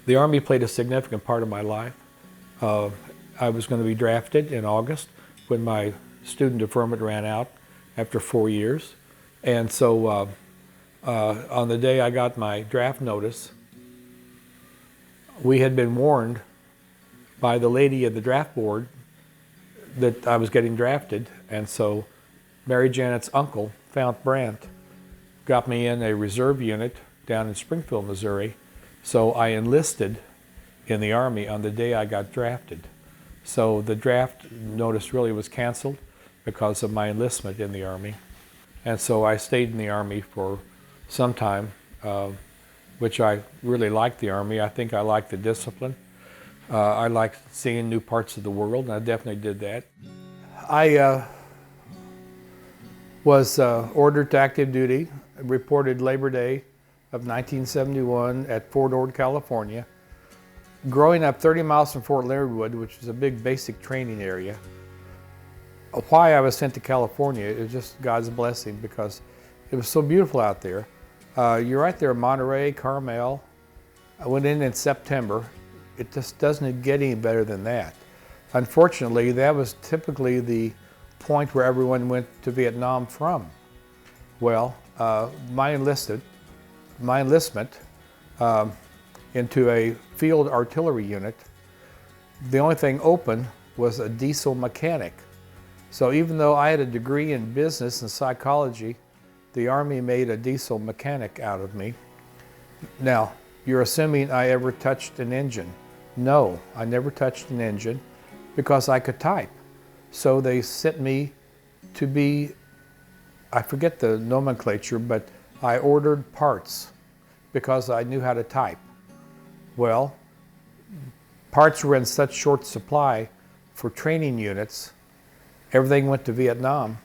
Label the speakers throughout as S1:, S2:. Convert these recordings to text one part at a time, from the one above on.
S1: The Army played a significant part of my life. I was going to be drafted in August when my student deferment ran out after 4 years. And so on the day I got my draft notice, we had been warned by the lady at the draft board that I was getting drafted. And so Mary Janet's uncle, Fount Brandt, got me in a reserve unit down in Springfield, Missouri. So I enlisted in the Army on the day I got drafted. So the draft notice really was canceled because of my enlistment in the Army. And so I stayed in the Army for some time, which I really liked the Army. I think I liked the discipline. I liked seeing new parts of the world, and I definitely did that. I was ordered to active duty, reported Labor Day of 1971 at Fort Ord, California. Growing up 30 miles from Fort Leonard Wood, which is a big basic training area, why I was sent to California is just God's blessing because it was so beautiful out there. You're right there in Monterey, Carmel. I went in September. It just doesn't get any better than that. Unfortunately, that was typically the point where everyone went to Vietnam from. Well, my enlistment into a field artillery unit, the only thing open was a diesel mechanic. So even though I had a degree in business and psychology, the Army made a diesel mechanic out of me. Now, you're assuming I ever touched an engine. No, I never touched an engine because I could type. So they sent me to be, I forget the nomenclature, but I ordered parts because I knew how to type. Well, parts were in such short supply for training units, everything went to Vietnam,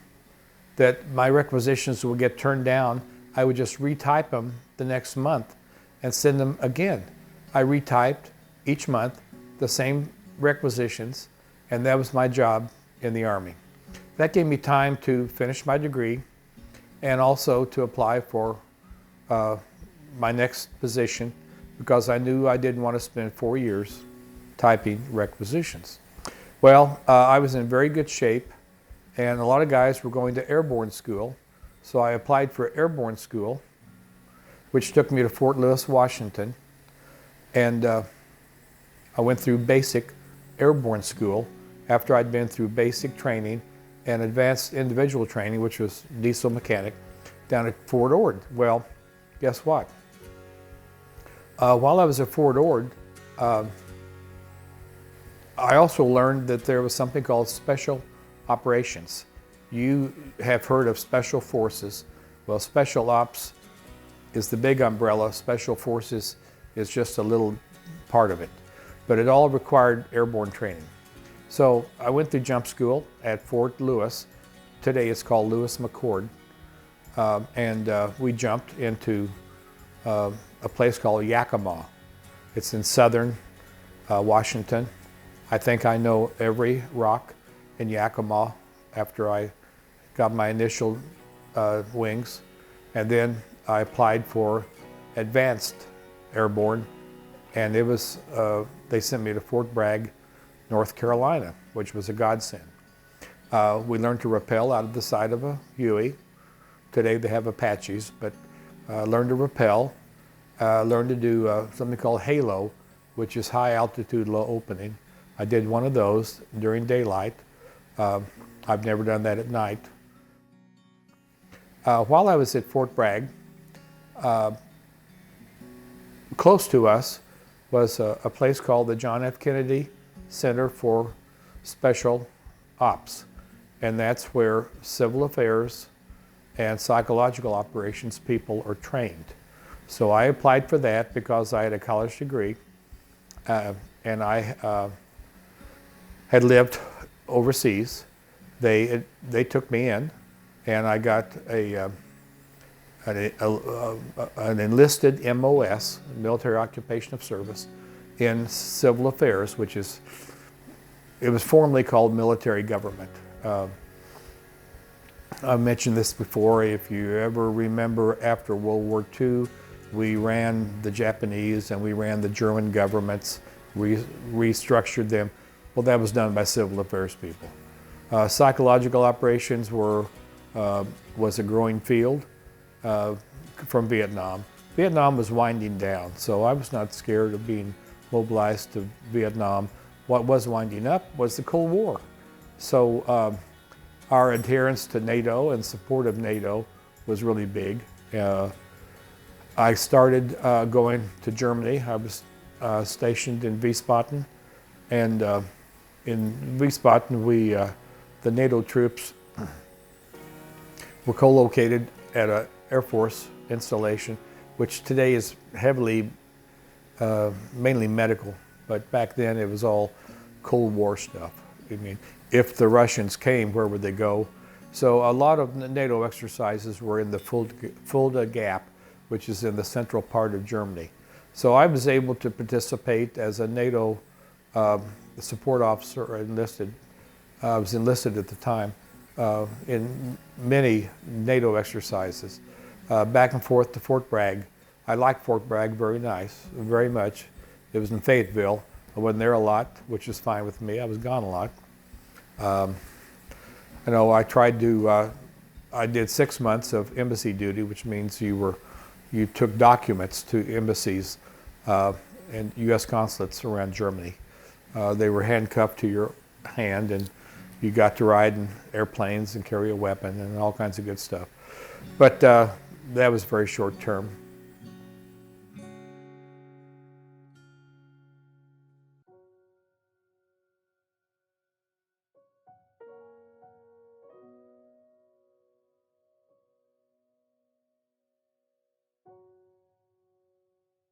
S1: that my requisitions would get turned down. I would just retype them the next month and send them again. I retyped each month the same requisitions, and that was my job in the Army. That gave me time to finish my degree and also to apply for my next position because I knew I didn't want to spend 4 years typing requisitions. Well, I was in very good shape, and a lot of guys were going to airborne school, so I applied for airborne school, which took me to Fort Lewis, Washington, and I went through basic airborne school after I'd been through basic training and advanced individual training, which was diesel mechanic, down at Fort Ord. Well, guess what? While I was at Fort Ord, I also learned that there was something called special operations. You have heard of special forces. Well, special ops is the big umbrella. Special forces is just a little part of it. But it all required airborne training. So I went through jump school at Fort Lewis. Today it's called Lewis McChord. And we jumped into a place called Yakima. It's in southern Washington. I think I know every rock in Yakima after I got my initial wings. And then I applied for advanced airborne, and it was, they sent me to Fort Bragg, North Carolina, which was a godsend. We learned to rappel out of the side of a Huey. Today they have Apaches, but learned to rappel, learned to do something called halo, which is high altitude, low opening. I did one of those during daylight. I've never done that at night. While I was at Fort Bragg, close to us was a place called the John F. Kennedy Center for Special Ops. And that's where civil affairs and psychological operations people are trained. So I applied for that because I had a college degree and I had lived overseas. They took me in, and I got an enlisted MOS, Military Occupation of Service, in civil affairs, which is, it was formerly called military government. I've mentioned this before. If you ever remember, after World War II, We ran the Japanese and we ran the German governments, restructured them. Well, that was done by civil affairs people. Psychological operations was a growing field from Vietnam. Vietnam was winding down, so I was not scared of being mobilized to Vietnam. What was winding up was the Cold War. So our adherence to NATO and support of NATO was really big. I started going to Germany. I was stationed in Wiesbaden, and in Wiesbaden, the NATO troops were co-located at an Air Force installation, which today is heavily, mainly medical, but back then it was all Cold War stuff. I mean, if the Russians came, where would they go? So a lot of NATO exercises were in the Fulda Gap, which is in the central part of Germany. So I was able to participate as a NATO support officer enlisted. I was enlisted at the time in many NATO exercises, back and forth to Fort Bragg. I liked Fort Bragg very much. It was in Fayetteville. I wasn't there a lot, which is fine with me. I was gone a lot. You know, I did 6 months of embassy duty, which means you took documents to embassies and U.S. consulates around Germany. They were handcuffed to your hand, and you got to ride in airplanes and carry a weapon and all kinds of good stuff. But that was very short term.